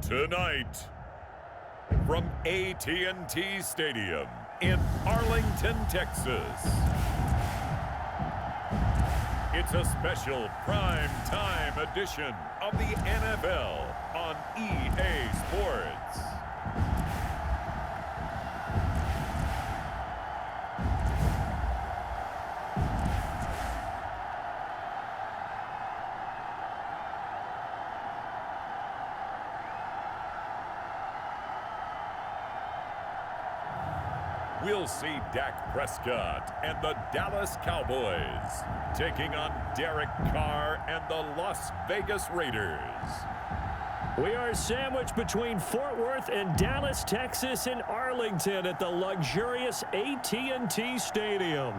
Tonight, from AT&T Stadium in Arlington, Texas, it's a special prime time edition of the NFL on EA Sports. We'll see Dak Prescott and the Dallas Cowboys taking on Derek Carr and the Las Vegas Raiders. We are sandwiched between Fort Worth and Dallas, Texas, and Arlington at the luxurious AT&T Stadium.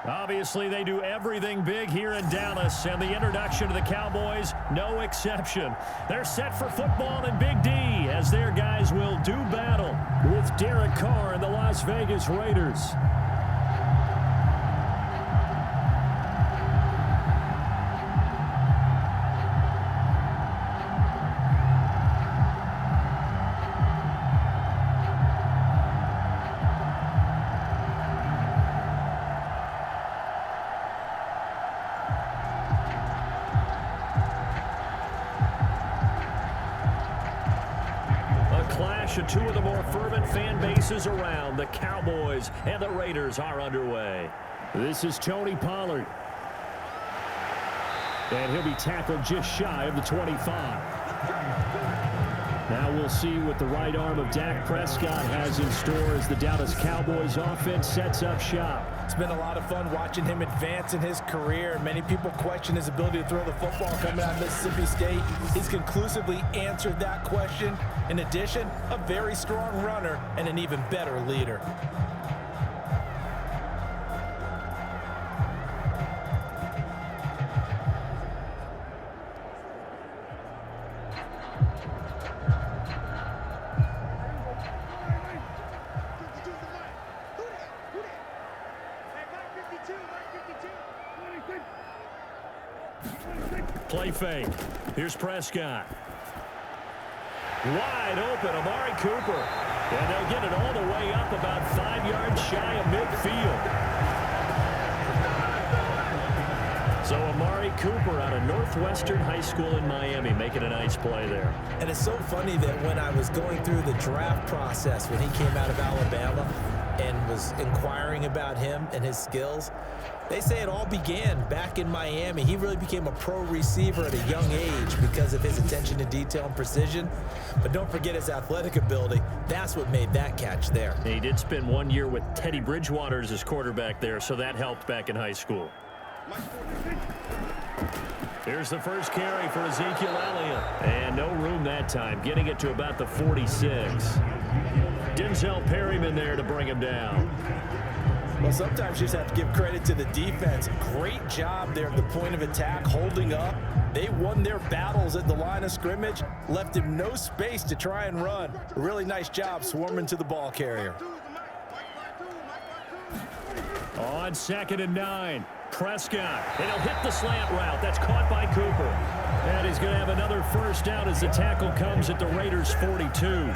Obviously, they do everything big here in Dallas, and the introduction to the Cowboys, no exception. They're set for football in Big D as their guys will do battle with Derek Carr and the Las Vegas Raiders. Of two of the more fervent fan bases around. The Cowboys and the Raiders are underway. This is Tony Pollard. And he'll be tackled just shy of the 25. Now we'll see what the right arm of Dak Prescott has in store as the Dallas Cowboys offense sets up shop. It's been a lot of fun watching him advance in his career. Many people question his ability to throw the football coming out of Mississippi State. He's conclusively answered that question. In addition, a very strong runner and an even better leader. Play fake. Here's Prescott. Wide open, Amari Cooper. And they'll get it all the way up about 5 yards shy of midfield. So Amari Cooper out of Northwestern High School in Miami making a nice play there. And it's so funny that when I was going through the draft process when he came out of Alabama and was inquiring about him and his skills, they say it all began back in Miami. He really became a pro receiver at a young age because of his attention to detail and precision. But don't forget his athletic ability. That's what made that catch there. He did spend 1 year with Teddy Bridgewater as his quarterback there, so that helped back in high school. Here's the first carry for Ezekiel Elliott. And no room that time, getting it to about the 46. Denzel Perryman there to bring him down. Well, sometimes you just have to give credit to the defense. Great job there at the point of attack, holding up. They won their battles at the line of scrimmage, left him no space to try and run. A really nice job swarming to the ball carrier. On 2nd and 9, Prescott. And he'll hit the slant route. That's caught by Cooper. And he's going to have another first down as the tackle comes at the Raiders' 42.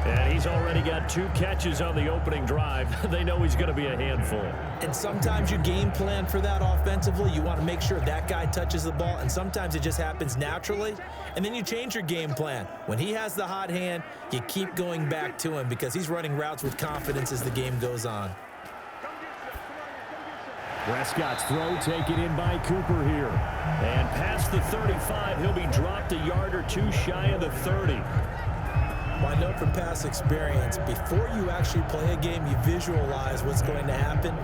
And he's already got 2 catches on the opening drive. They know he's going to be a handful. And sometimes you game plan for that offensively. You want to make sure that guy touches the ball, and sometimes it just happens naturally. And then you change your game plan. When he has the hot hand, you keep going back to him because he's running routes with confidence as the game goes on. Prescott's throw taken in by Cooper here. And past the 35, he'll be dropped a yard or 2 shy of the 30. Well, I know from past experience, before you actually play a game, you visualize what's going to happen.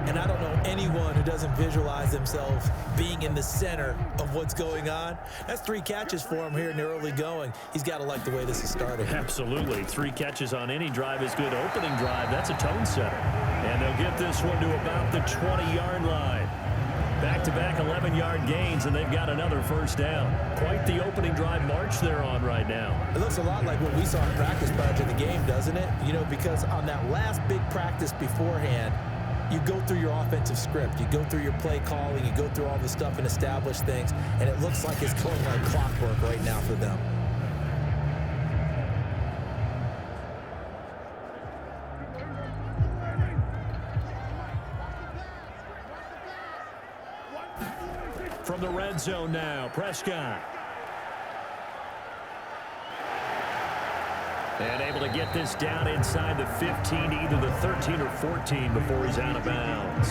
And I don't know anyone who doesn't visualize themselves being in the center of what's going on. That's 3 catches for him here in the early going. He's got to like the way this is started. Absolutely. 3 catches on any drive is good. Opening drive, that's a tone setter. And they'll get this one to about the 20-yard line. Back-to-back 11-yard gains, and they've got another first down. Quite the opening drive march they're on right now. It looks a lot like what we saw in practice prior to the game, doesn't it? You know, because on that last big practice beforehand, you go through your offensive script. You go through your play calling. You go through all the stuff and establish things, and it looks like it's going like clockwork right now for them. red zone now. Prescott. And able to get this down inside the 15, either the 13 or 14 before he's out of bounds.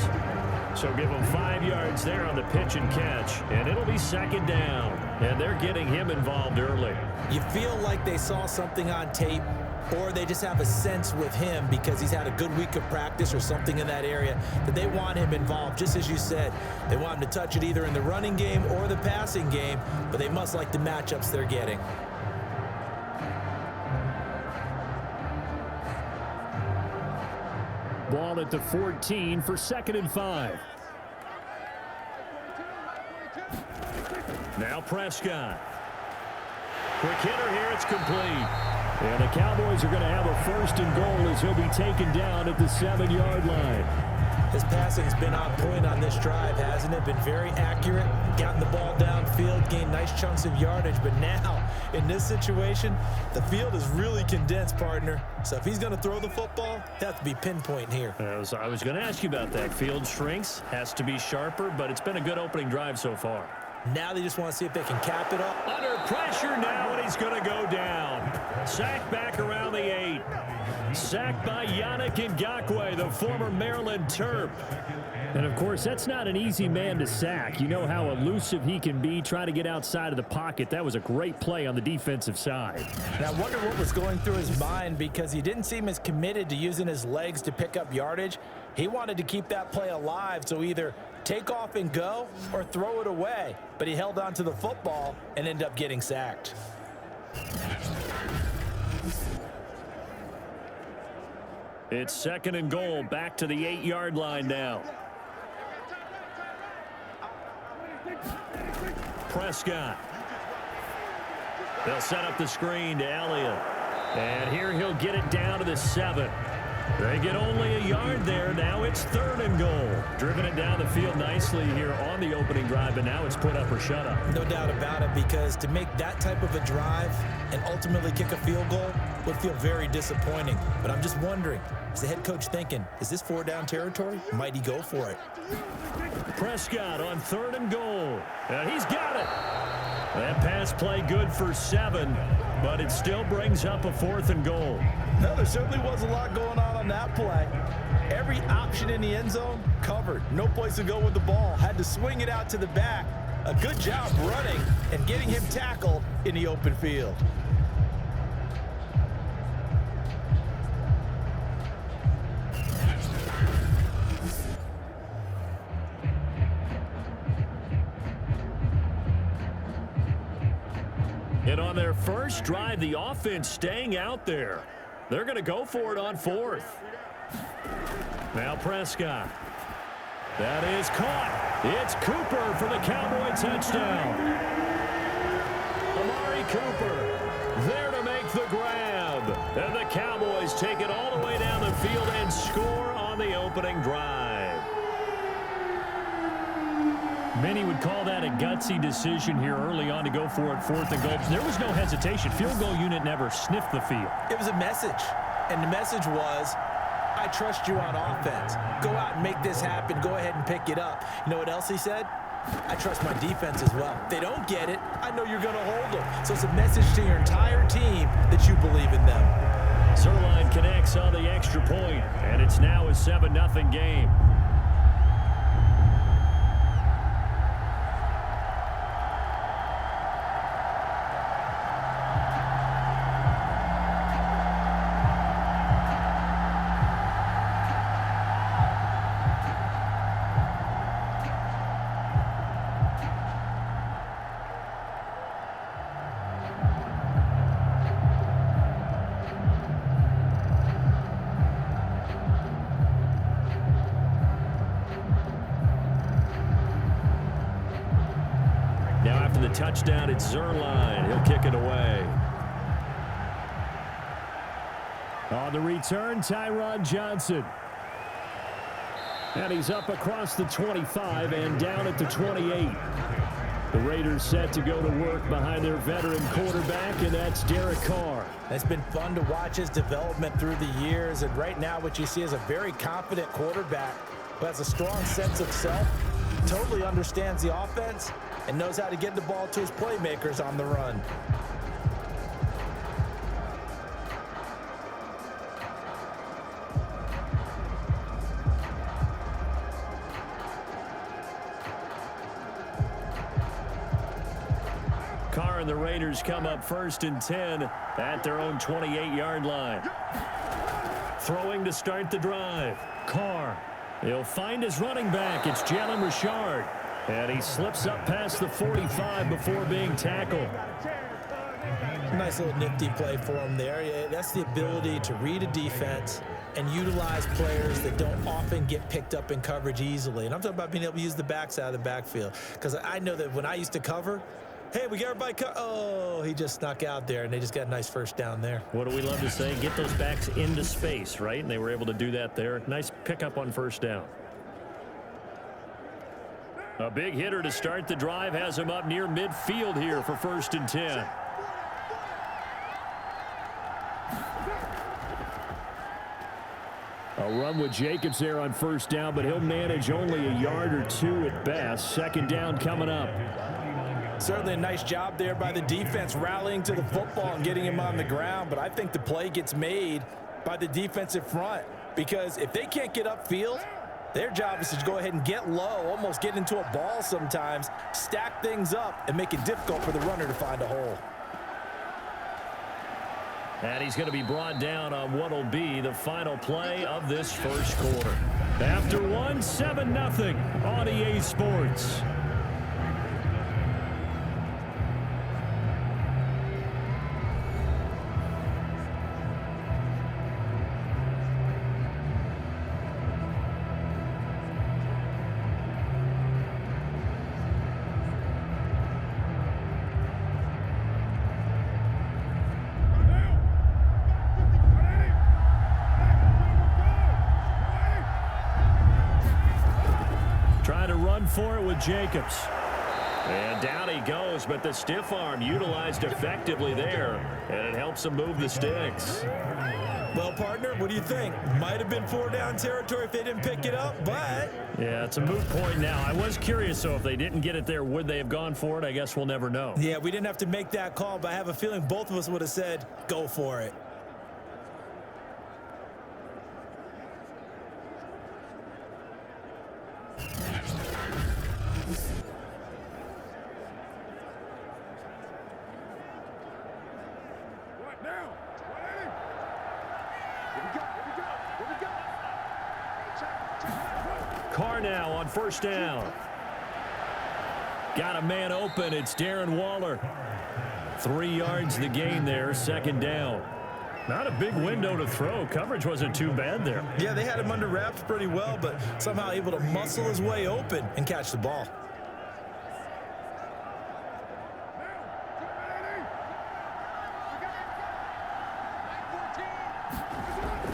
So give him 5 yards there on the pitch and catch, and it'll be second down. And they're getting him involved early. You feel like they saw something on tape, or they just have a sense with him because he's had a good week of practice or something in that area that they want him involved. Just as you said, they want him to touch it either in the running game or the passing game, but they must like the matchups they're getting. Ball at the 14 for 2nd and 5. Now Prescott. Quick hitter here, it's complete. And the Cowboys are going to have a 1st and goal as he'll be taken down at the 7-yard line. His passing's been on point on this drive, hasn't it? Been very accurate, gotten the ball downfield, gained nice chunks of yardage. But now, in this situation, the field is really condensed, partner. So if he's going to throw the football, he'll have to be pinpoint here. I was going to ask you about that. Field shrinks, has to be sharper, but it's been a good opening drive so far. Now they just want to see if they can cap it up. Under pressure now, and he's going to go down. Sacked back around the 8. Sacked by Yannick Ngakoue, the former Maryland Terp. And, of course, that's not an easy man to sack. You know how elusive he can be, trying to get outside of the pocket. That was a great play on the defensive side. And I wonder what was going through his mind, because he didn't seem as committed to using his legs to pick up yardage. He wanted to keep that play alive, so either take off and go or throw it away. But he held on to the football and ended up getting sacked. It's 2nd and goal, back to the 8-yard line now. Prescott. They'll set up the screen to Elliott. And here he'll get it down to the 7. They get only a yard there. Now it's 3rd and goal. Driven it down the field nicely here on the opening drive, but now it's put up or shut up. No doubt about it, because to make that type of a drive and ultimately kick a field goal would feel very disappointing. But I'm just wondering, is the head coach thinking, is this 4-down territory? Might he go for it? Prescott on 3rd and goal. And he's got it. That pass play good for 7, but it still brings up a 4th and goal. No, there certainly was a lot going on that play. Every option in the end zone covered. No place to go with the ball. Had to swing it out to the back. A good job running and getting him tackled in the open field. And on their first drive, the offense staying out there. They're going to go for it on 4th. Now Prescott. That is caught. It's Cooper for the Cowboy touchdown. Amari Cooper there to make the grab. And the Cowboys take it all the way down the field and score on the opening drive. Many would call that a gutsy decision here early on to go for it 4th and goal. There was no hesitation. Field goal unit never sniffed the field. It was a message, and the message was, I trust you on offense. Go out and make this happen. Go ahead and pick it up. You know what else he said? I trust my defense as well. If they don't get it, I know you're going to hold them. So it's a message to your entire team that you believe in them. Zerline connects on the extra point, and it's now a 7-0 game. Touchdown, it's Zerline. He'll kick it away. On the return, Tyron Johnson. And he's up across the 25 and down at the 28. The Raiders set to go to work behind their veteran quarterback, and that's Derek Carr. It's been fun to watch his development through the years, and right now what you see is a very confident quarterback who has a strong sense of self, totally understands the offense, and knows how to get the ball to his playmakers on the run. Carr and the Raiders come up 1st and 10 at their own 28-yard line. Throwing to start the drive. Carr. He'll find his running back. It's Jalen Richard. And he slips up past the 45 before being tackled. Nice little nifty play for him there. Yeah, that's the ability to read a defense and utilize players that don't often get picked up in coverage easily. And I'm talking about being able to use the backs out of the backfield. Because I know that when I used to cover, hey, we got everybody oh, he just snuck out there, and they just got a nice first down there. What do we love to say? Get those backs into space, right? And they were able to do that there. Nice pickup on first down. A big hitter to start the drive has him up near midfield here for 1st and 10. A run with Jacobs there on first down, but he'll manage only a yard or 2 at best. 2nd down coming up. Certainly a nice job there by the defense rallying to the football and getting him on the ground, but I think the play gets made by the defensive front because if they can't get upfield, their job is to go ahead and get low, almost get into a ball sometimes, stack things up, and make it difficult for the runner to find a hole. And he's going to be brought down on what will be the final play of this first quarter. After one, 7-0 on EA Sports. For it with Jacobs. And down he goes, but the stiff arm utilized effectively there, and it helps him move the sticks. Well, partner, what do you think? Might have been 4-down territory if they didn't pick it up, but... Yeah, it's a moot point now. I was curious, so if they didn't get it there, would they have gone for it? I guess we'll never know. Yeah, we didn't have to make that call, but I have a feeling both of us would have said, go for it. Carr now on first down. Got a man open. It's Darren Waller. 3 yards the gain there. 2nd down. Not a big window to throw. Coverage wasn't too bad there. Yeah, they had him under wraps pretty well, but somehow able to muscle his way open and catch the ball.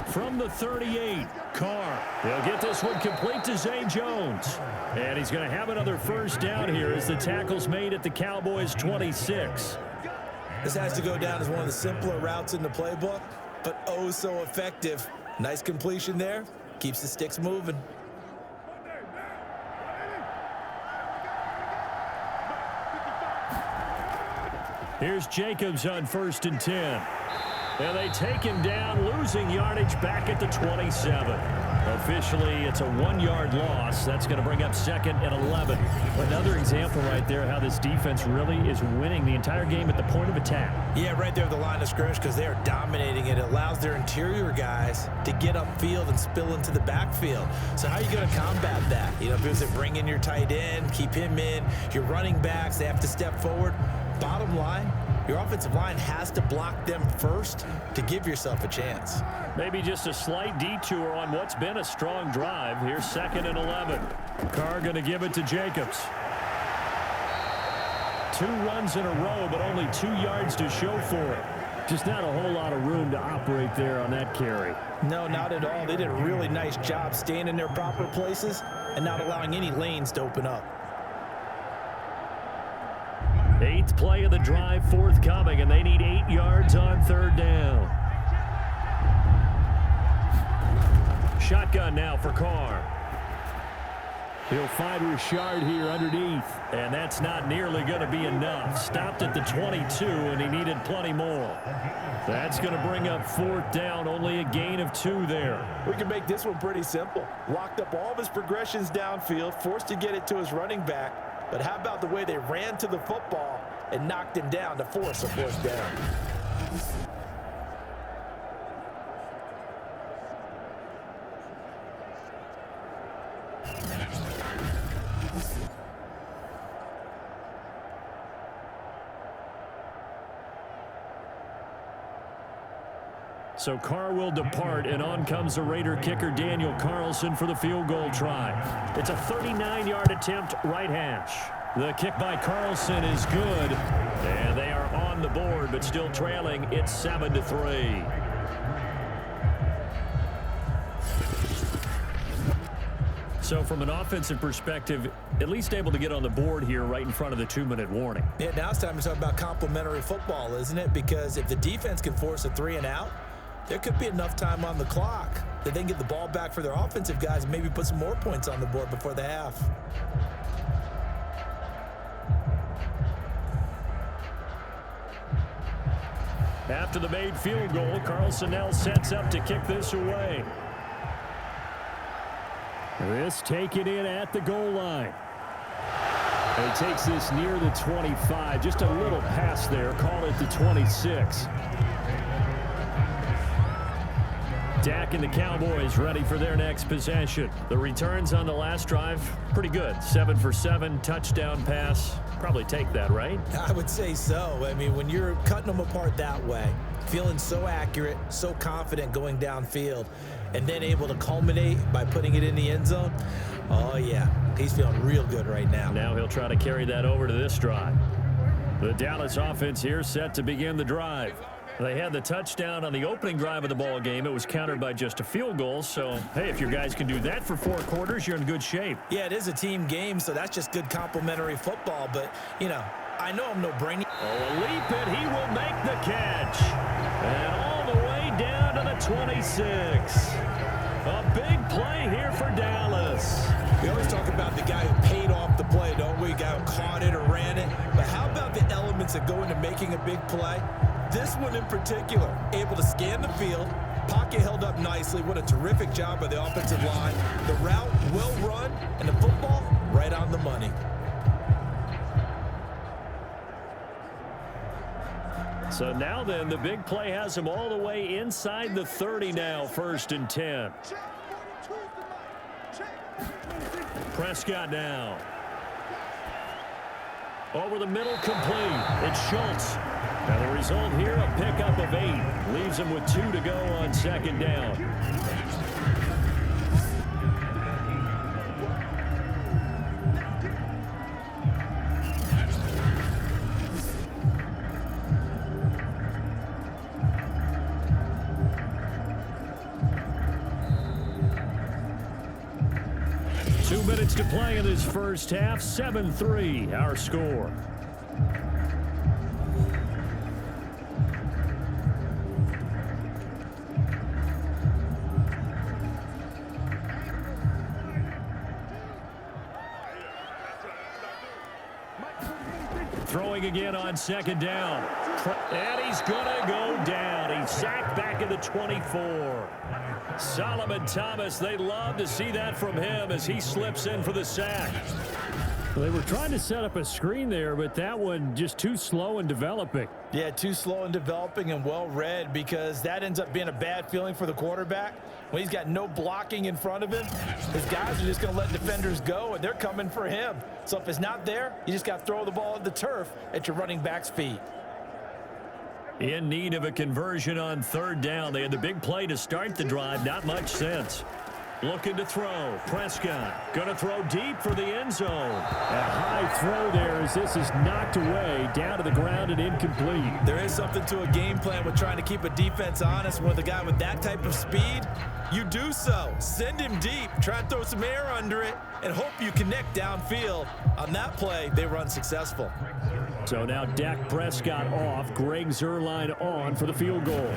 From the 38, Carr. He'll get this one complete to Zay Jones. And he's going to have another first down here as the tackle's made at the Cowboys' 26. This has to go down as one of the simpler routes in the playbook, but oh so effective. Nice completion there. Keeps the sticks moving. Here's Jacobs on 1st and 10. And they take him down, losing yardage back at the 27. Officially, it's a 1-yard loss. That's going to bring up 2nd and 11. Another example right there how this defense really is winning the entire game at the point of attack. Yeah, right there at the line of scrimmage because they are dominating it. It allows their interior guys to get upfield and spill into the backfield. So how are you going to combat that? You know, because they bring in your tight end, keep him in. Your running backs, they have to step forward. Bottom line, your offensive line has to block them first to give yourself a chance. Maybe just a slight detour on what's been a strong drive. Here's 2nd and 11. Carr going to give it to Jacobs. 2 runs in a row, but only 2 yards to show for it. Just not a whole lot of room to operate there on that carry. No, not at all. They did a really nice job staying in their proper places and not allowing any lanes to open up. 8th play of the drive forthcoming, and they need 8 yards on 3rd down. Shotgun now for Carr. He'll find Richard here underneath. And that's not nearly going to be enough. Stopped at the 22, and he needed plenty more. That's going to bring up 4th down. Only a gain of 2 there. We can make this one pretty simple. Locked up all of his progressions downfield, forced to get it to his running back. But how about the way they ran to the football and knocked him down to force a 4th down? So Carr will depart, and on comes the Raider kicker Daniel Carlson for the field goal try. It's a 39-yard attempt, right hash. The kick by Carlson is good, and they are on the board, but still trailing. It's 7-3. So from an offensive perspective, at least able to get on the board here right in front of the 2-minute warning. Yeah, now it's time to talk about complementary football, isn't it? Because if the defense can force a 3 and out, there could be enough time on the clock that they can get the ball back for their offensive guys and maybe put some more points on the board before the half. After the made field goal, Carlson now sets up to kick this away. This taken in at the goal line. And he takes this near the 25. Just a little pass there. Call it the 26. Dak and the Cowboys ready for their next possession. The returns on the last drive, pretty good. 7 for 7, touchdown pass. Probably take that, right? I would say so. I mean, when you're cutting them apart that way, feeling so accurate, so confident going downfield, and then able to culminate by putting it in the end zone, oh, yeah, he's feeling real good right now. Now he'll try to carry that over to this drive. The Dallas offense here set to begin the drive. They had the touchdown on the opening drive of the ball game. It was countered by just a field goal. So, hey, if your guys can do that for 4 quarters, you're in good shape. Yeah, it is a team game, so that's just good complementary football. But, you know, I know I'm no brainy. Oh, a leap, and he will make the catch. And all the way down to the 26. A big play here for Dallas. We always talk about the guy who paid off the play, don't we? The guy who caught it or ran it. But how about the elements that go into making a big play? This one in particular, able to scan the field, pocket held up nicely. What a terrific job by the offensive line. The route well run, and the football right on the money. So now then, the big play has him all the way inside the 30 now, 1st and 10. Prescott now. Over the middle, complete. It's Schultz. Now the result here, a pickup of 8. Leaves him with 2 to go on 2nd down. Two minutes to play in this first half. 7-3, our score. Throwing again on 2nd down. And he's going to go down. He's sacked back at the 24. Solomon Thomas, they love to see that from him as he slips in for the sack. Well, they were trying to set up a screen there, but that one just too slow in developing. Yeah, too slow in developing and well read, because that ends up being a bad feeling for the quarterback. When he's got no blocking in front of him, his guys are just going to let defenders go, and they're coming for him. So if it's not there, you just got to throw the ball at the turf at your running back's feet. In need of a conversion on 3rd down. They had the big play to start the drive. Not much sense. Looking to throw. Prescott going to throw deep for the end zone. A high throw there as this is knocked away, down to the ground and incomplete. There is something to a game plan with trying to keep a defense honest. With a guy with that type of speed, you do so. Send him deep. Try and throw some air under it and hope you connect downfield. On that play, they run successful. So now Dak Prescott off, Greg Zuerlein on for the field goal.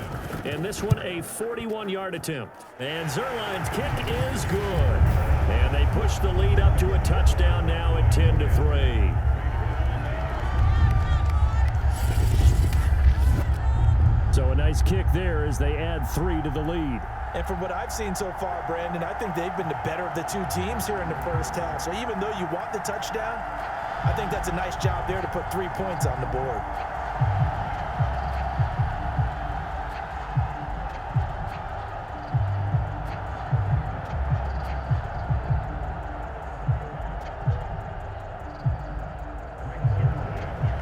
And this one a 41-yard attempt. And Zuerlein's kick is good. And they push the lead up to a touchdown now at 10-3. So a nice kick there as they add 3 to the lead. And from what I've seen so far, Brandon, I think they've been the better of the two teams here in the first half. So even though you want the touchdown, I think that's a nice job there to put 3 points on the board.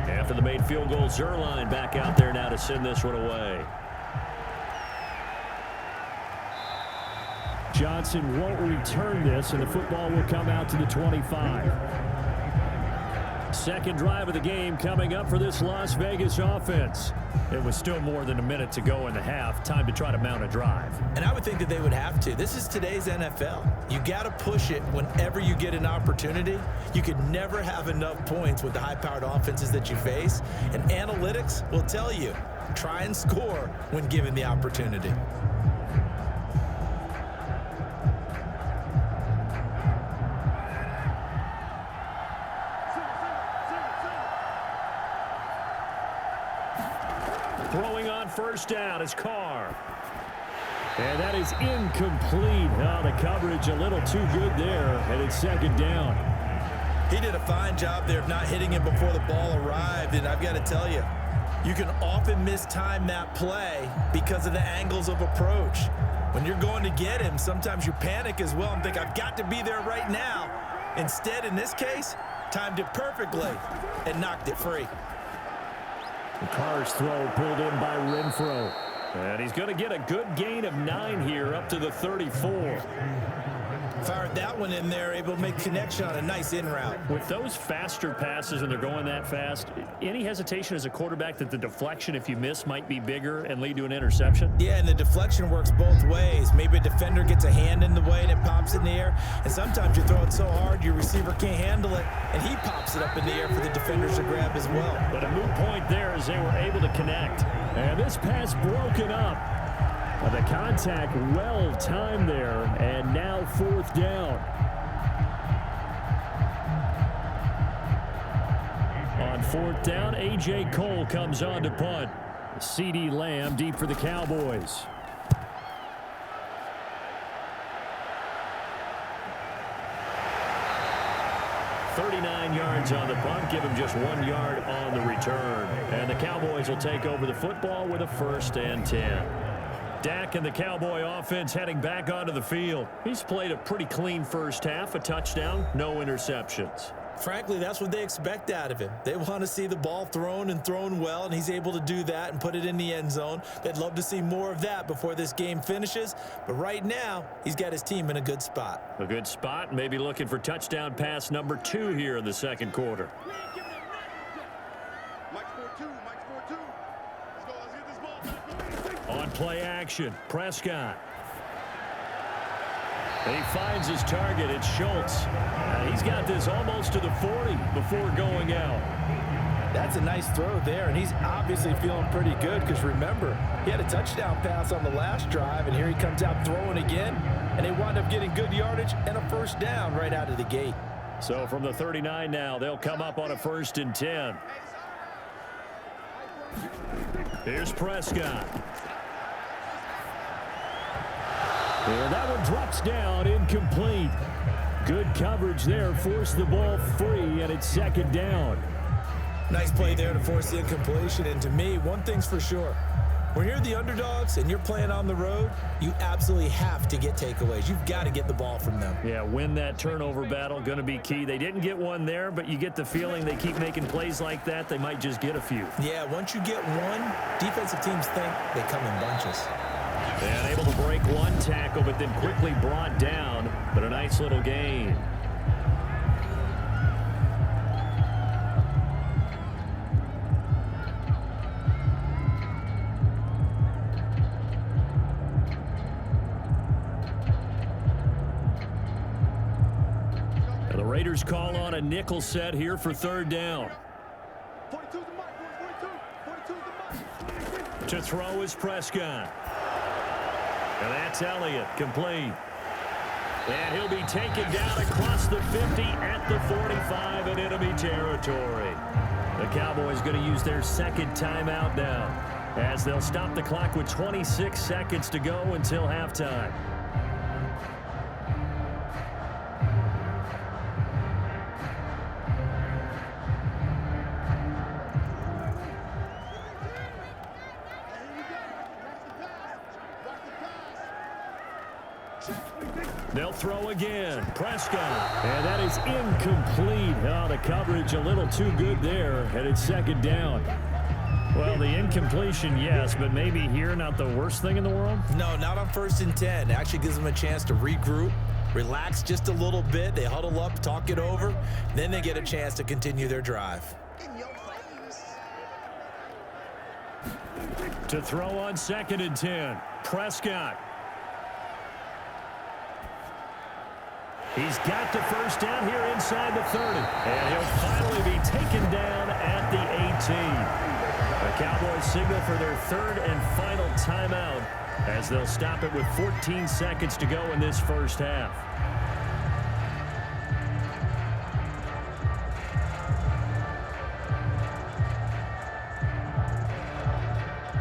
After the made field goal, Zerline back out there now to send this one away. Johnson won't return this, and the football will come out to the 25. Second drive of the game coming up for this Las Vegas offense. It was still more than a minute to go in the half. Time to try to mount a drive. And I would think that they would have to. This is today's NFL. You got to push it whenever you get an opportunity. You could never have enough points with the high-powered offenses that you face. And analytics will tell you, try and score when given the opportunity. Throwing on first down is Carr. And that is incomplete. Oh, the coverage a little too good there, and it's second down. He did a fine job there of not hitting him before the ball arrived, and I've got to tell you, you can often mistime that play because of the angles of approach. When you're going to get him, sometimes you panic as well and think, I've got to be there right now. Instead, in this case, timed it perfectly and knocked it free. Carr's throw pulled in by Renfro. And he's going to get a good gain of 9 here up to the 34. Fired that one in there, able to make connection on a nice in route. With those faster passes and they're going that fast, any hesitation as a quarterback that the deflection, if you miss, might be bigger and lead to an interception? Yeah, and the deflection works both ways. Maybe a defender gets a hand in the way and it pops in the air. And sometimes you throw it so hard your receiver can't handle it, and he pops it up in the air for the defenders to grab as well. But a moot point there as they were able to connect. And this pass broken up. The contact well timed there, and now fourth down. On fourth down, A.J. Cole comes on to punt. C.D. Lamb deep for the Cowboys. .39 yards on the punt, give him just 1 yard on the return. And the Cowboys will take over the football with a 1st and 10. Dak and the Cowboy offense heading back onto the field. He's played a pretty clean first half, a touchdown, no interceptions. Frankly, that's what they expect out of him. They want to see the ball thrown and thrown well, and he's able to do that and put it in the end zone. They'd love to see more of that before this game finishes, but right now, he's got his team in a good spot. A good spot, maybe looking for touchdown pass number 2 here in the second quarter. On play action, Prescott. He finds his target. It's Schultz. He's got this almost to the 40 before going out. That's a nice throw there, and he's obviously feeling pretty good because, remember, he had a touchdown pass on the last drive, and here he comes out throwing again, and they wind up getting good yardage and a first down right out of the gate. So from the 39 now, they'll come up on a 1st and 10. Here's Prescott. And that one drops down, incomplete. Good coverage there, forced the ball free, and it's second down. Nice play there to force the incompletion, and to me, one thing's for sure. When you're the underdogs and you're playing on the road, you absolutely have to get takeaways. You've got to get the ball from them. Yeah, win that turnover battle, going to be key. They didn't get one there, but you get the feeling they keep making plays like that, they might just get a few. Yeah, once you get one, defensive teams think they come in bunches. And able to break one tackle, but then quickly brought down, but a nice little gain. And the Raiders call on a nickel set here for 3rd down. To throw is Prescott. And that's Elliott, complete. And he'll be taken down across the 50 at the 45 in enemy territory. The Cowboys going to use their second timeout now, as they'll stop the clock with 26 seconds to go until halftime. They'll throw again. Prescott. And that is incomplete. Oh, the coverage a little too good there, and it's second down. Well, the incompletion, yes, but maybe here not the worst thing in the world? No, not on 1st and 10. It actually gives them a chance to regroup, relax just a little bit. They huddle up, talk it over. Then they get a chance to continue their drive. To throw on 2nd and 10. Prescott. He's got the first down here inside the 30. And he'll finally be taken down at the 18. The Cowboys signal for their 3rd and final timeout as they'll stop it with 14 seconds to go in this first half.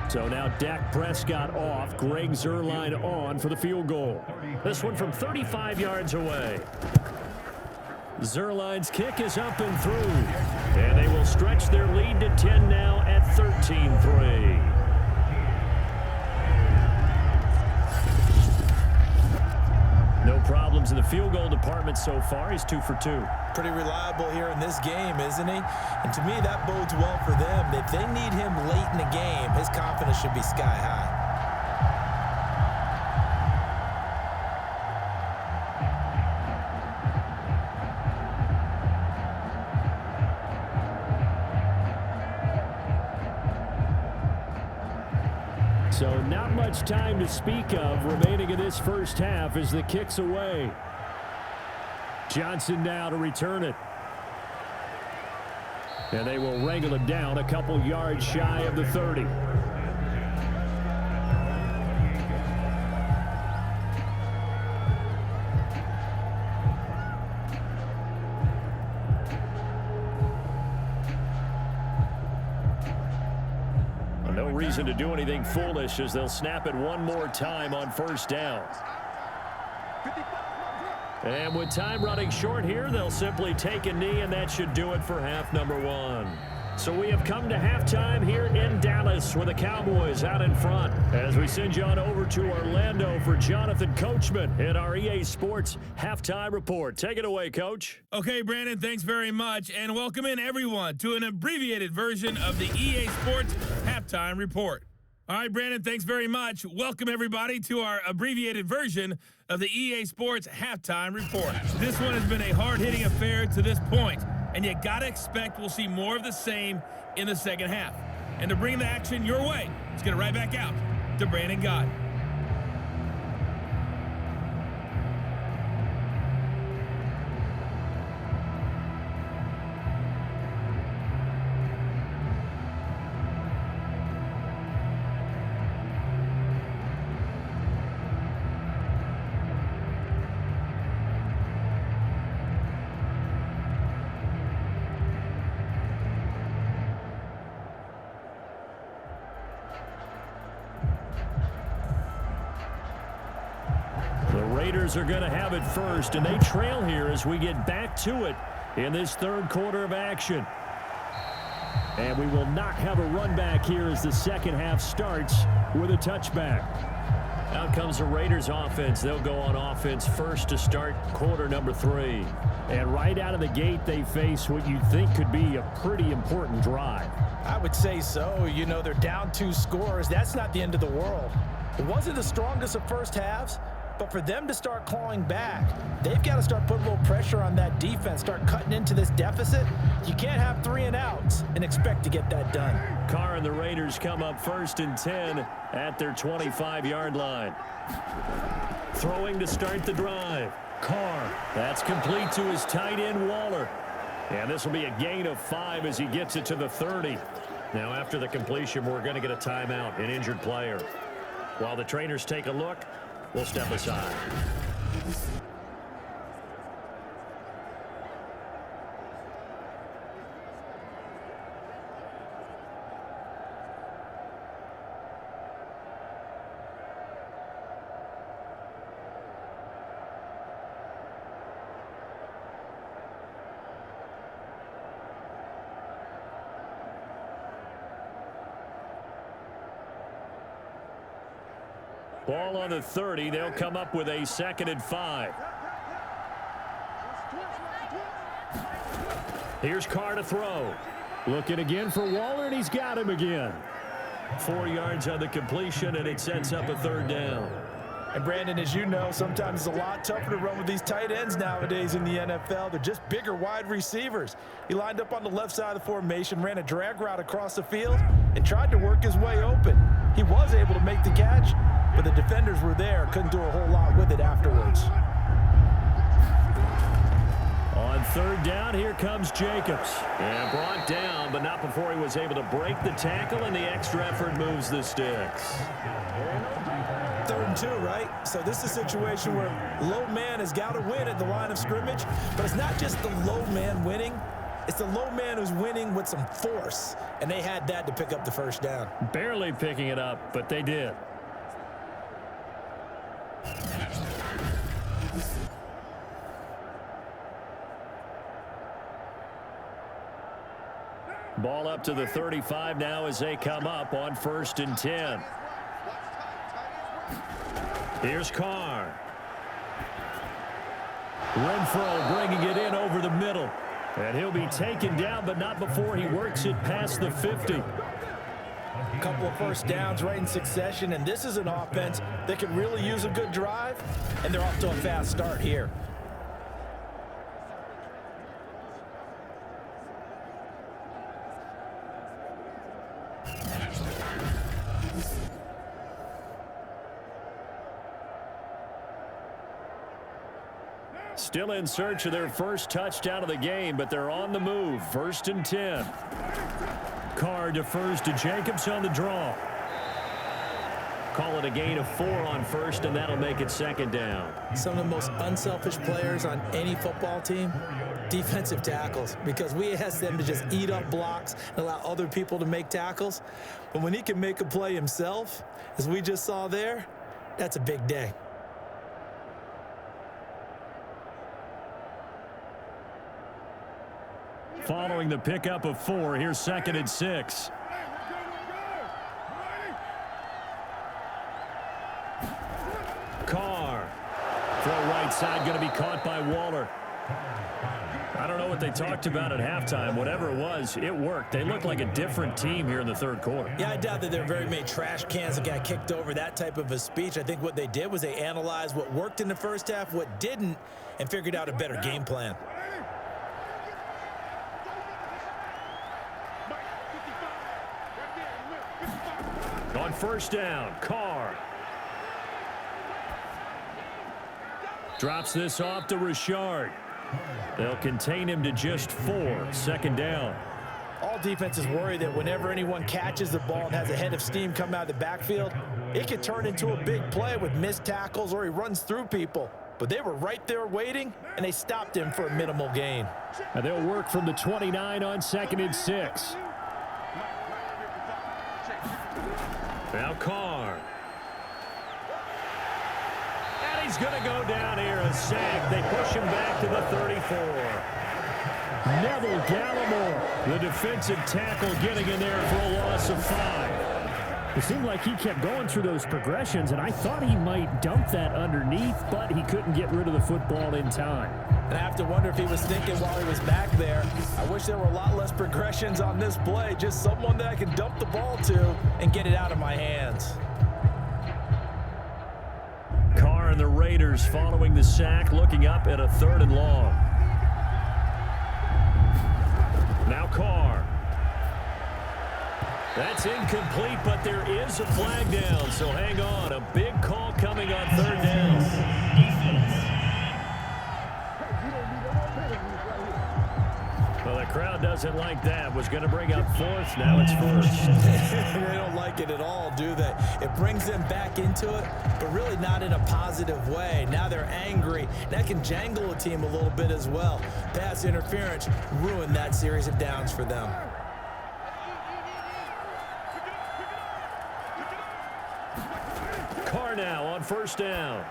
So now Dak Prescott off, Greg Zuerlein on for the field goal. This one from 35 yards away. Zuerlein's kick is up and through. And they will stretch their lead to 10 now at 13-3. No problems in the field goal department so far. He's 2 for 2. Pretty reliable here in this game, isn't he? And to me, that bodes well for them. If they need him late in the game, his confidence should be sky high. So not much time to speak of remaining in this first half as the kick's away. Johnson now to return it. And they will wrangle him down a couple yards shy of the 30. No reason to do anything foolish as they'll snap it one more time on first down. And with time running short here, they'll simply take a knee, and that should do it for half number 1. So we have come to halftime here in Dallas with the Cowboys out in front as we send you on over to Orlando for Jonathan Coachman in our EA Sports Halftime Report. Take it away, Coach. Okay, Brandon, thanks very much, and welcome in everyone to an abbreviated version of the EA Sports Halftime Report. All right, Brandon, thanks very much. Welcome, everybody, to our abbreviated version of the EA Sports Halftime Report. This one has been a hard-hitting affair to this point, and you got to expect we'll see more of the same in the second half. And to bring the action your way, let's get it right back out to Brandon Gott. Raiders are going to have it first, and they trail here as we get back to it in this third quarter of action. And we will not have a run back here as the second half starts with a touchback. Out comes the Raiders offense. They'll go on offense first to start quarter number 3. And right out of the gate, they face what you think could be a pretty important drive. I would say so. You know, they're down 2 scores. That's not the end of the world. It wasn't the strongest of first halves, but for them to start clawing back, they've got to start putting a little pressure on that defense, start cutting into this deficit. You can't have 3 and outs and expect to get that done. Carr and the Raiders come up 1st and 10 at their 25-yard line. Throwing to start the drive. Carr, that's complete to his tight end, Waller. And this will be a gain of 5 as he gets it to the 30. Now, after the completion, we're going to get a timeout, an injured player. While the trainers take a look, we'll step aside. Ball on the 30. They'll come up with a 2nd and 5. Here's Carr to throw. Looking again for Waller, and he's got him again. 4 yards on the completion, and it sets up a 3rd down. And Brandon, as you know, sometimes it's a lot tougher to run with these tight ends nowadays in the NFL. They're just bigger wide receivers. He lined up on the left side of the formation, ran a drag route across the field, and tried to work his way open. He was able to make the catch, but the defenders were there, couldn't do a whole lot with it afterwards. On 3rd down, here comes Jacobs. And brought down, but not before he was able to break the tackle, and the extra effort moves the sticks. 3rd and 2, right? So this is a situation where low man has got to win at the line of scrimmage, but it's not just the low man winning. It's the low man who's winning with some force, and they had that to pick up the 1st down. Barely picking it up, but they did. Ball up to the 35 now as they come up on 1st and 10. Here's Carr. Renfro bringing it in over the middle. And he'll be taken down, but not before he works it past the 50. A couple of 1st downs right in succession, and this is an offense that could really use a good drive, and they're off to a fast start here. Still in search of their first touchdown of the game, but they're on the move. 1st and 10. Carr defers to Jacobs on the draw. Call it a gain of 4 on 1st, and that'll make it 2nd down. Some of the most unselfish players on any football team, defensive tackles, because we ask them to just eat up blocks and allow other people to make tackles. But when he can make a play himself, as we just saw there, that's a big day. Following the pickup of 4, here's 2nd and 6. Carr. Throw right side, going to be caught by Waller. I don't know what they talked about at halftime. Whatever it was, it worked. They look like a different team here in the 3rd quarter. Yeah, I doubt that there are very many trash cans that got kicked over, that type of a speech. I think what they did was they analyzed what worked in the 1st half, what didn't, and figured out a better game plan. On 1st down, Carr. Drops this off to Richard. They'll contain him to just 4. 2nd down. All defenses worry that whenever anyone catches the ball and has a head of steam come out of the backfield, it could turn into a big play with missed tackles or he runs through people. But they were right there waiting, and they stopped him for a minimal gain. And they'll work from the 29 on 2nd and 6. Now Carr. And he's going to go down here, a sack. They push him back to the 34. Neville Gallimore, the defensive tackle, getting in there for a loss of 5. It seemed like he kept going through those progressions, and I thought he might dump that underneath, but he couldn't get rid of the football in time. And I have to wonder if he was thinking while he was back there, I wish there were a lot less progressions on this play, just someone that I can dump the ball to and get it out of my hands. Carr and the Raiders following the sack, looking up at a 3rd and long. Now Carr. That's incomplete, but there is a flag down, so hang on. A big call coming on 3rd down. Well, the crowd doesn't like that. Was going to bring up 4th. Now it's 1st. They don't like it at all, do they? It brings them back into it, but really not in a positive way. Now they're angry. That can jangle a team a little bit as well. Pass interference ruined that series of downs for them. Carr now on 1st down.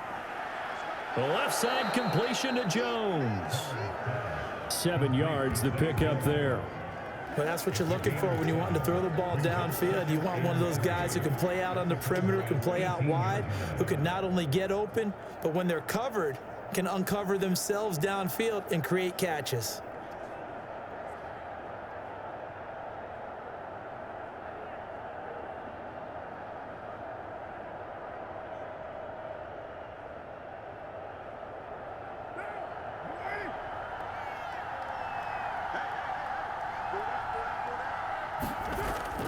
The left side completion to Jones. 7 yards, the pickup there. But that's what you're looking for when you want to throw the ball downfield. You want one of those guys who can play out on the perimeter, can play out wide, who can not only get open, but when they're covered, can uncover themselves downfield and create catches.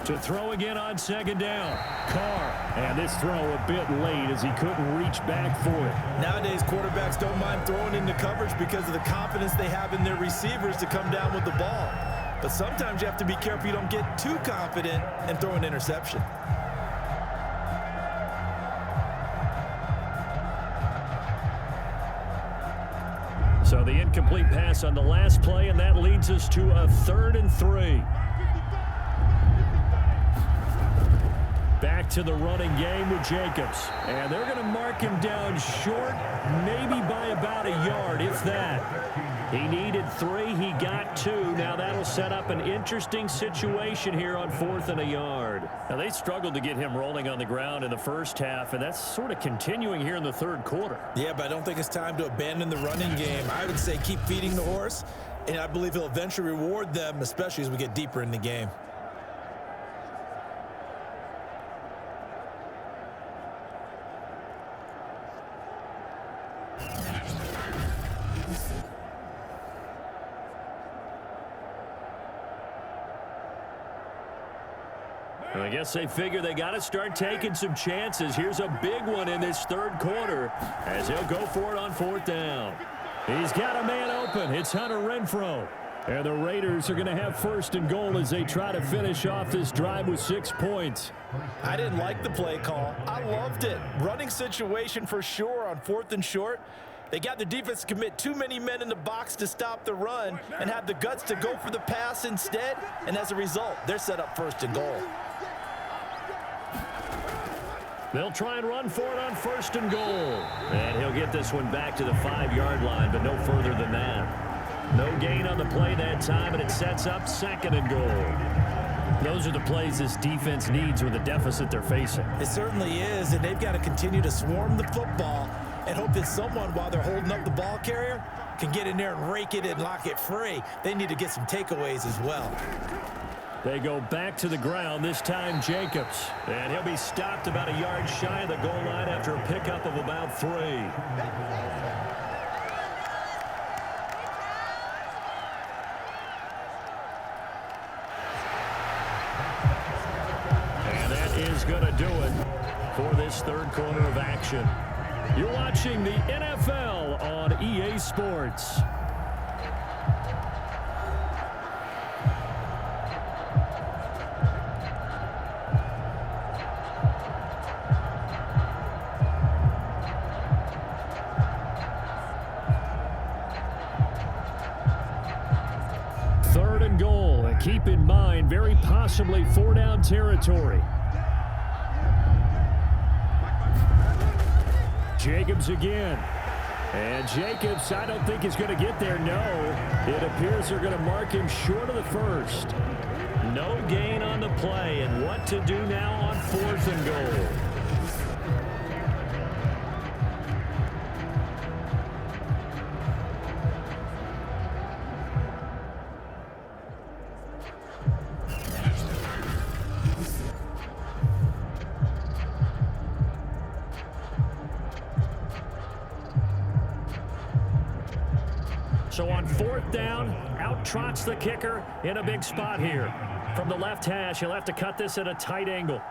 To throw again on second down. Carr. And this throw a bit late as he couldn't reach back for it. Nowadays, quarterbacks don't mind throwing into coverage because of the confidence they have in their receivers to come down with the ball. But sometimes you have to be careful you don't get too confident and throw an interception. So the incomplete pass on the last play, and that leads us to a 3rd and 3. Back to the running game with Jacobs. And they're going to mark him down short, maybe by about a yard, if that. He needed 3. He got 2. Now that'll set up an interesting situation here on 4th and a yard. Now they struggled to get him rolling on the ground in the first half, and that's sort of continuing here in the 3rd quarter. Yeah, but I don't think it's time to abandon the running game. I would say keep feeding the horse, and I believe he'll eventually reward them, especially as we get deeper in the game. I guess they figure they got to start taking some chances. Here's a big one in this 3rd quarter as he'll go for it on 4th down. He's got a man open. It's Hunter Renfrow. And the Raiders are going to have 1st and goal as they try to finish off this drive with 6 points. I didn't like the play call. I loved it. Running situation for sure on 4th and short. They got the defense to commit too many men in the box to stop the run and have the guts to go for the pass instead. And as a result, they're set up 1st and goal. They'll try and run for it on 1st and goal. And he'll get this one back to the 5-yard line, but no further than that. No gain on the play that time, and it sets up 2nd and goal. Those are the plays this defense needs with the deficit they're facing. It certainly is, and they've got to continue to swarm the football and hope that someone, while they're holding up the ball carrier, can get in there and rake it and lock it free. They need to get some takeaways as well. They go back to the ground, this time Jacobs. And he'll be stopped about a yard shy of the goal line after a pickup of about 3. And that is going to do it for this 3rd quarter of action. You're watching the NFL on EA Sports. Keep in mind, very possibly 4-down territory. Jacobs again. And Jacobs, I don't think is going to get there. No. It appears they're going to mark him short of the 1st. No gain on the play. And what to do now on 4th and goal. So on 4th down, out trots the kicker in a big spot here. From the left hash, he'll have to cut this at a tight angle.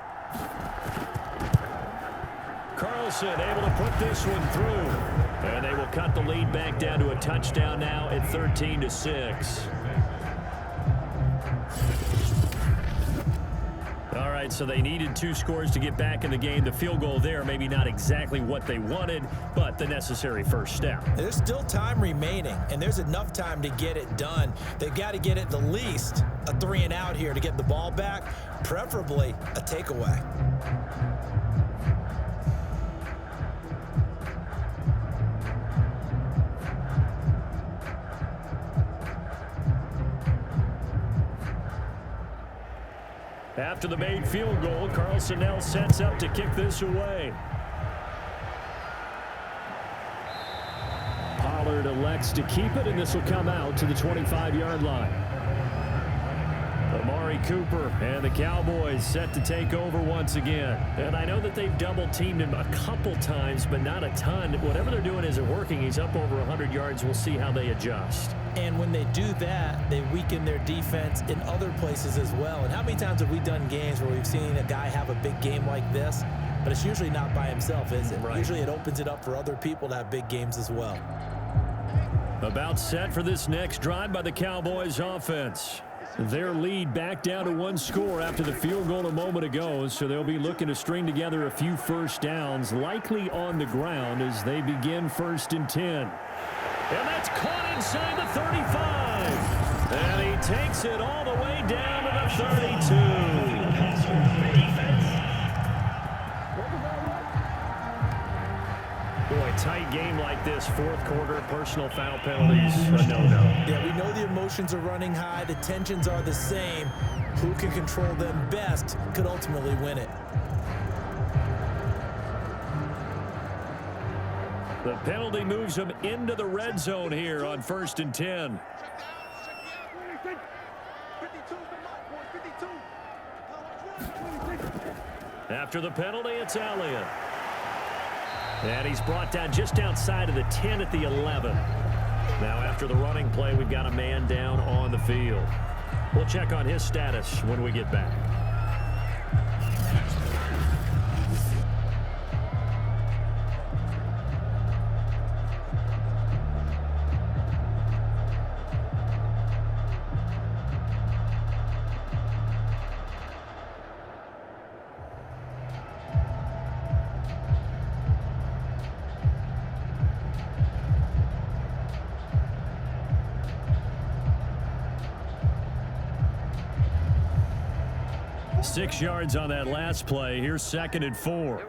Carlson able to put this one through. And they will cut the lead back down to a touchdown now at 13-6. All right, so they needed 2 scores to get back in the game. The field goal there, maybe not exactly what they wanted, but the necessary first step. There's still time remaining, and there's enough time to get it done. They've got to get at the least a 3-and-out here to get the ball back, preferably a takeaway. After the made field goal, Carlson now sets up to kick this away. Pollard elects to keep it, and this will come out to the 25-yard line. Amari Cooper and the Cowboys set to take over once again. And I know that they've double-teamed him a couple times, but not a ton. Whatever they're doing isn't working. He's up over 100 yards. We'll see how they adjust. And when they do that, they weaken their defense in other places as well. And how many times have we done games where we've seen a guy have a big game like this, but it's usually not by himself, is it? Right. Usually it opens it up for other people to have big games as well. About set for this next drive by the Cowboys offense. Their lead back down to one score after the field goal a moment ago, so they'll be looking to string together a few first downs, likely on the ground as they begin 1st and 10. And that's caught inside the 35. And he takes it all the way down to the 32. Boy, tight game like this, 4th quarter, personal foul penalties, a no-no. Yeah, we know the emotions are running high. The tensions are the same. Who can control them best could ultimately win it. The penalty moves them into the red zone here on 1st and 10. After the penalty, it's Elliott. And he's brought down just outside of the 10 at the 11. Now after the running play, we've got a man down on the field. We'll check on his status when we get back. Six yards on that last play. Here's 2nd and 4.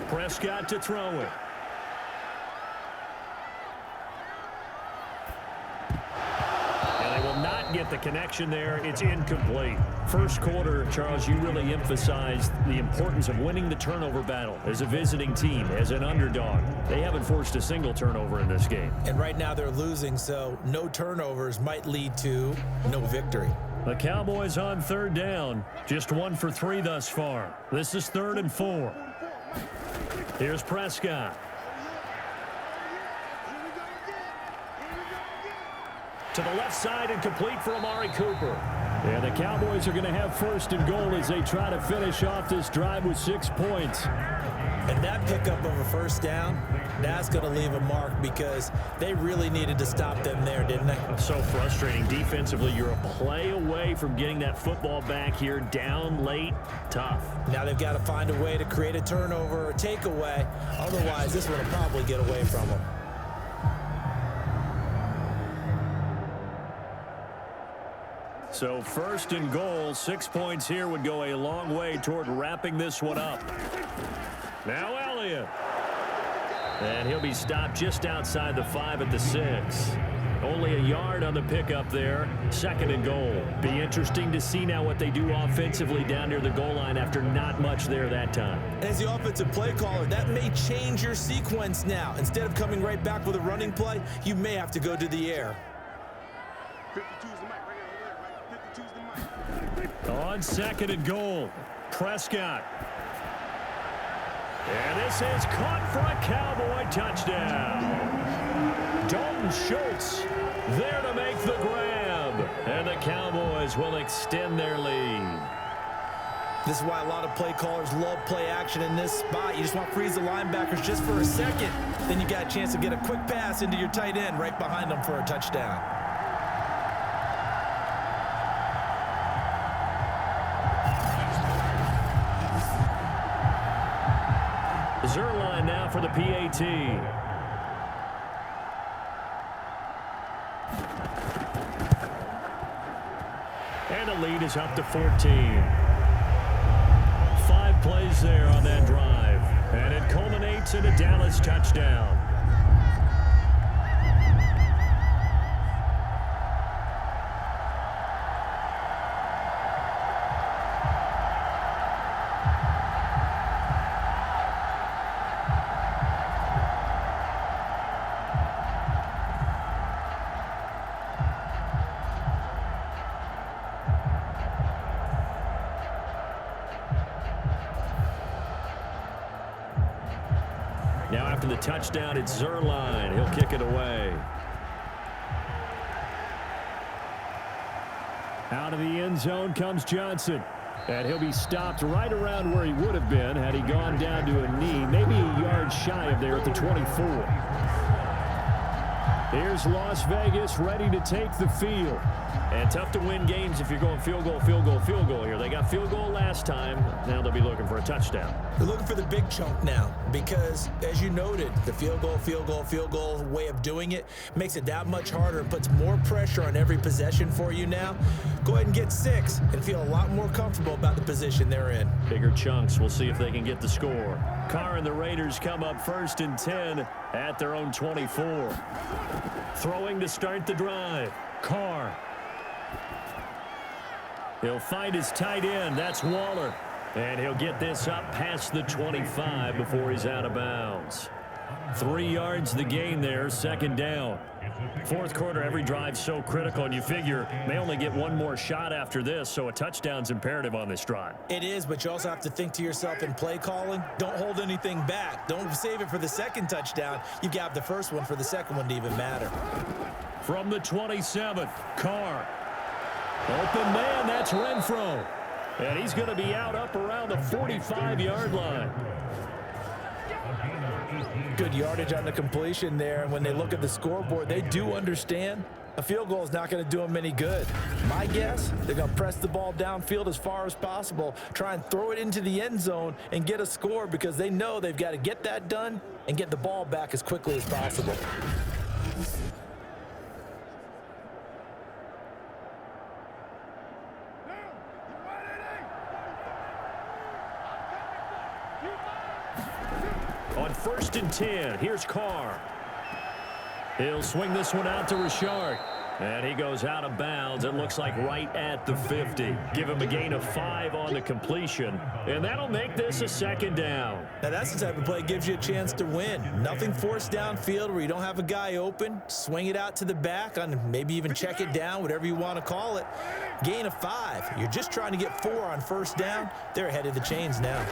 Prescott to throw it. And they will not get the connection there. It's incomplete. First quarter, Charles, you really emphasized the importance of winning the turnover battle as a visiting team, as an underdog. They haven't forced a single turnover in this game. And right now they're losing, so no turnovers might lead to no victory. The Cowboys on 3rd down. Just 1 for 3 thus far. This is 3rd and 4. Here's Prescott. To the left side and complete for Amari Cooper. And the Cowboys are going to have 1st and goal as they try to finish off this drive with 6 points. And that pickup of a 1st down, that's going to leave a mark because they really needed to stop them there, didn't they? So frustrating. Defensively, you're a play away from getting that football back here down late. Tough. Now they've got to find a way to create a turnover or takeaway. Otherwise, this one will probably get away from them. So 1st and goal, 6 points here would go a long way toward wrapping this one up. Now Elliott. And he'll be stopped just outside the 5 at the 6. Only a yard on the pickup there. 2nd and goal. Be interesting to see now what they do offensively down near the goal line after not much there that time. And as the offensive play caller, that may change your sequence now. Instead of coming right back with a running play, you may have to go to the air. On 2nd and goal, Prescott. And this is caught for a Cowboy touchdown. Dalton Schultz there to make the grab. And the Cowboys will extend their lead. This is why a lot of play callers love play action in this spot. You just want to freeze the linebackers just for a second. Then you got a chance to get a quick pass into your tight end right behind them for a touchdown. Zerline now for the PAT. And the lead is up to 14. 5 plays there on that drive. And it culminates in a Dallas touchdown. Now after the touchdown, it's Zerline. He'll kick it away. Out of the end zone comes Johnson. And he'll be stopped right around where he would have been had he gone down to a knee, maybe a yard shy of there at the 24. Here's Las Vegas ready to take the field. And tough to win games if you're going field goal, field goal, field goal here. They got field goal last time. Now they'll be looking for a touchdown. They're looking for the big chunk now because, as you noted, the field goal way of doing it makes it that much harder and puts more pressure on every possession for you now. Go ahead and get 6 and feel a lot more comfortable about the position they're in. Bigger chunks. We'll see if they can get the score. Carr and the Raiders come up 1st and 10 at their own 24. Throwing to start the drive. Carr. He'll find his tight end. That's Waller. And he'll get this up past the 25 before he's out of bounds. 3 yards the gain there, 2nd down. 4th quarter, every drive so critical, and you figure may only get one more shot after this, so a touchdown's imperative on this drive. It is, but you also have to think to yourself in play calling, don't hold anything back. Don't save it for the 2nd touchdown. You've got the 1st one for the 2nd one to even matter. From the 27, Carr. Open man, that's Renfro. And he's going to be out up around the 45-yard line. Good yardage on the completion there. And when they look at the scoreboard, they do understand a field goal is not going to do them any good. My guess, they're going to press the ball downfield as far as possible, try and throw it into the end zone and get a score because they know they've got to get that done and get the ball back as quickly as possible. On 1st and 10, here's Carr. He'll swing this one out to Richard. And he goes out of bounds. It looks like right at the 50. Give him a gain of 5 on the completion. And that'll make this a 2nd down. Now that's the type of play that gives you a chance to win. Nothing forced downfield where you don't have a guy open. Swing it out to the back on maybe even check it down, whatever you want to call it. Gain of 5. You're just trying to get 4 on 1st down. They're ahead of the chains now.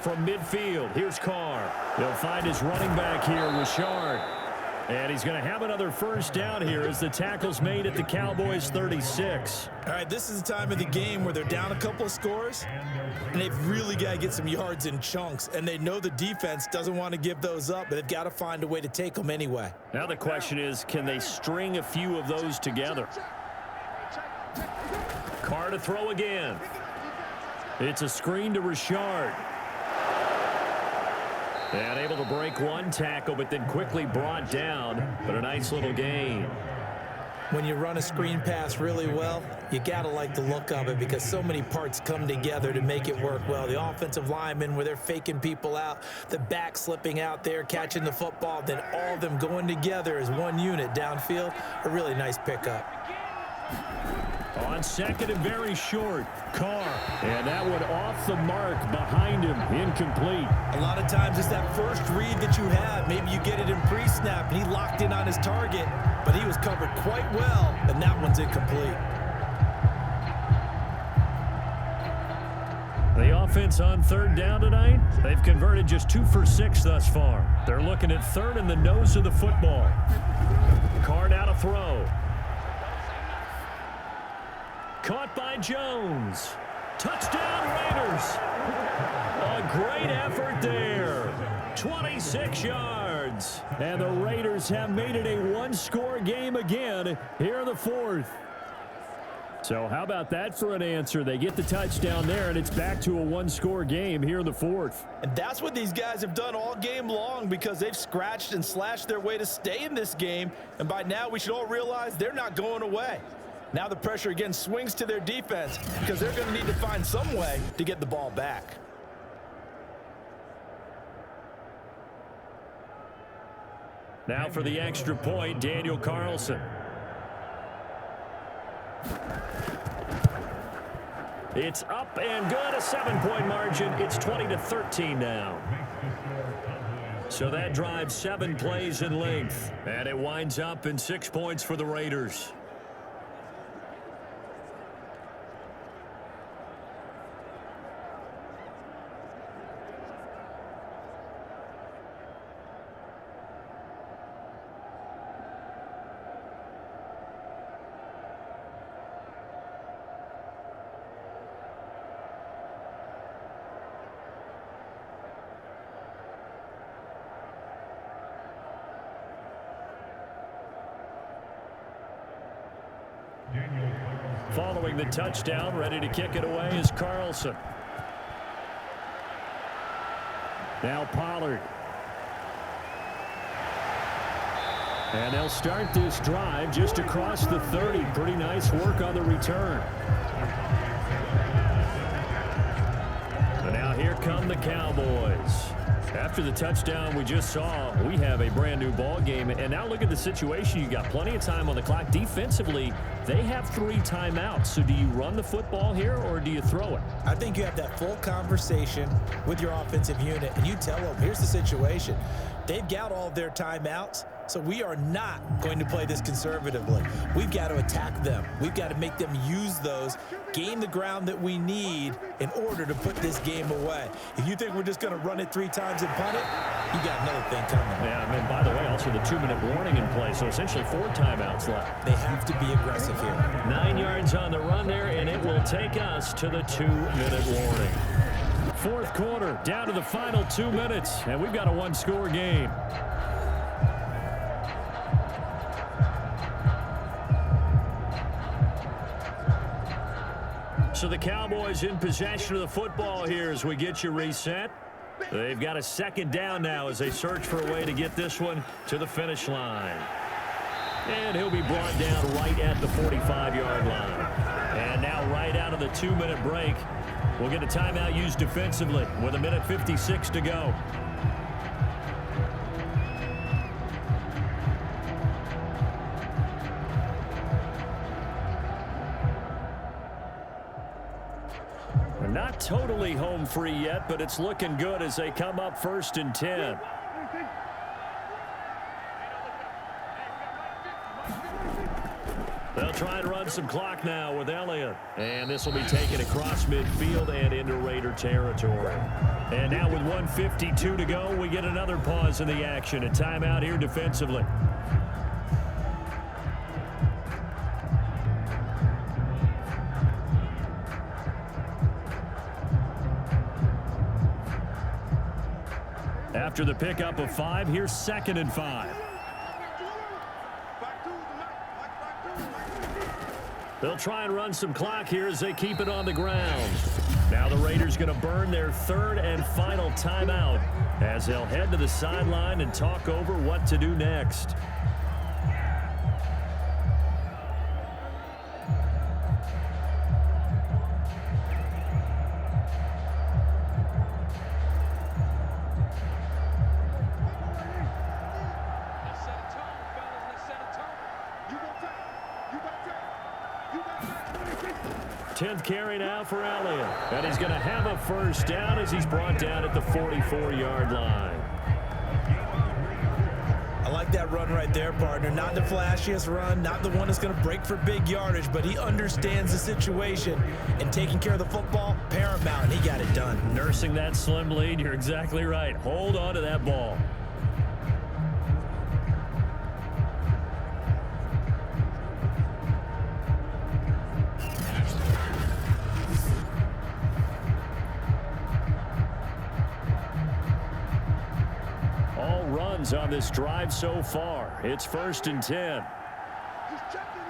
From midfield, here's Carr. He'll find his running back here, Richard. And he's going to have another 1st down here as the tackle's made at the Cowboys 36. All right, this is the time of the game where they're down a couple of scores, and they've really got to get some yards in chunks, and they know the defense doesn't want to give those up, but they've got to find a way to take them anyway. Now the question is, can they string a few of those together? Carr to throw again. It's a screen to Richard. And able to break one tackle, but then quickly brought down. But a nice little gain. When you run a screen pass really well, you got to like the look of it because so many parts come together to make it work well. The offensive linemen where they're faking people out, the back slipping out there, catching the football, then all of them going together as one unit downfield. A really nice pickup. On 2nd and very short, Carr. And that one off the mark behind him, incomplete. A lot of times it's that first read that you have. Maybe you get it in pre-snap, and he locked in on his target, but he was covered quite well, and that one's incomplete. The offense on 3rd down tonight, they've converted just 2 for 6 thus far. They're looking at 3rd and the nose of the football. Carr now to throw. Caught by Jones. Touchdown Raiders. A great effort there. 26 yards. And the Raiders have made it a one-score game again here in the 4th. So how about that for an answer? They get the touchdown there, and it's back to a one-score game here in the 4th. And that's what these guys have done all game long because they've scratched and slashed their way to stay in this game. And by now we should all realize they're not going away. Now the pressure again swings to their defense because they're going to need to find some way to get the ball back. Now for the extra point, Daniel Carlson. It's up and good, a 7-point margin. It's 20-13 now. So that drives 7 plays in length, and it winds up in 6 points for the Raiders. Following the touchdown, ready to kick it away is Carlson. Now Pollard. And they'll start this drive just across the 30. Pretty nice work on the return. And now here come the Cowboys. After the touchdown we just saw, we have a brand new ball game. And now look at the situation. You got plenty of time on the clock. Defensively, they have 3 timeouts. So do you run the football here or do you throw it? I think you have that full conversation with your offensive unit, and you tell them, here's the situation. They've got all of their timeouts, so we are not going to play this conservatively. We've got to attack them. We've got to make them use those, gain the ground that we need in order to put this game away. If you think we're just going to run it 3 times and punt it, you got another thing coming. Yeah, I mean, by the way, also the 2-minute warning in play, so essentially 4 timeouts left. They have to be aggressive here. 9 yards on the run there, and it will take us to the 2-minute warning. Fourth quarter, down to the final 2 minutes, and we've got a 1-score game. So the Cowboys in possession of the football here as we get you reset. They've got a 2nd down now as they search for a way to get this one to the finish line. And he'll be brought down right at the 45-yard line. And now right out of the 2-minute break, we'll get a timeout used defensively with 1:56 to go. Not totally home free yet, but it's looking good as they come up 1st and 10. They'll try and run some clock now with Elliott. And this will be taken across midfield and into Raider territory. And now with 1:52 to go, we get another pause in the action. A timeout here defensively. After the pickup of 5, here's 2nd and 5. They'll try and run some clock here as they keep it on the ground. Now the Raiders going to burn their 3rd and final timeout as they'll head to the sideline and talk over what to do next. Tenth carry now for Elliott. And he's going to have a 1st down as he's brought down at the 44-yard line. I like that run right there, partner. Not the flashiest run, not the one that's going to break for big yardage, but he understands the situation, and taking care of the football, paramount, and he got it done. Nursing that slim lead, you're exactly right. Hold on to that ball. On this drive so far. It's 1st and 10. He's checking.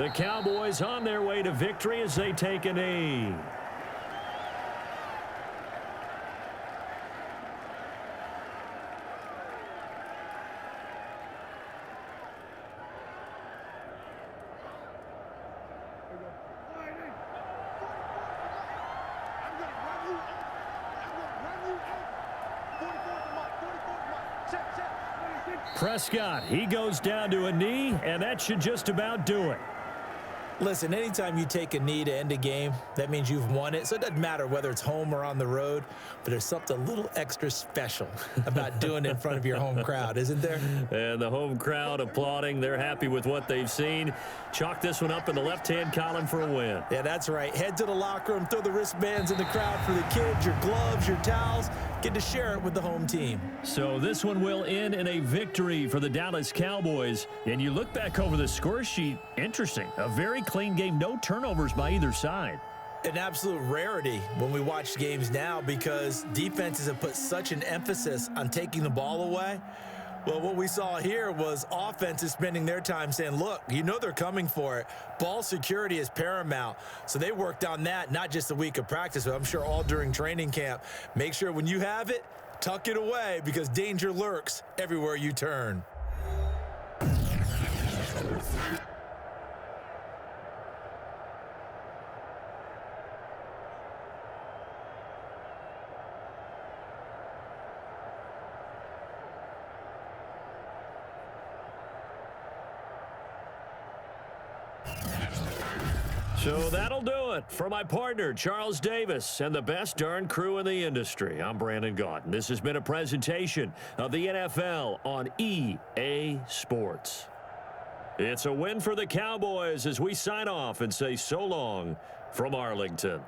The Cowboys on their way to victory as they take a knee. Prescott, he goes down to a knee, and that should just about do it. Listen, anytime you take a knee to end a game, that means you've won it. So it doesn't matter whether it's home or on the road, but there's something a little extra special about doing it in front of your home crowd, isn't there? And the home crowd applauding. They're happy with what they've seen. Chalk this one up in the left-hand column for a win. Yeah, that's right. Head to the locker room, throw the wristbands in the crowd for the kids, your gloves, your towels. Get to share it with the home team. So this one will end in a victory for the Dallas Cowboys. And you look back over the score sheet, interesting. A very clean game, no turnovers by either side. An absolute rarity when we watch games now because defenses have put such an emphasis on taking the ball away. Well, what we saw here was offenses spending their time saying, look, you know they're coming for it. Ball security is paramount. So they worked on that, not just a week of practice, but I'm sure all during training camp. Make sure when you have it, tuck it away because danger lurks everywhere you turn. So that'll do it for my partner, Charles Davis, and the best darn crew in the industry. I'm Brandon Gaudin. This has been a presentation of the NFL on EA Sports. It's a win for the Cowboys as we sign off and say so long from Arlington.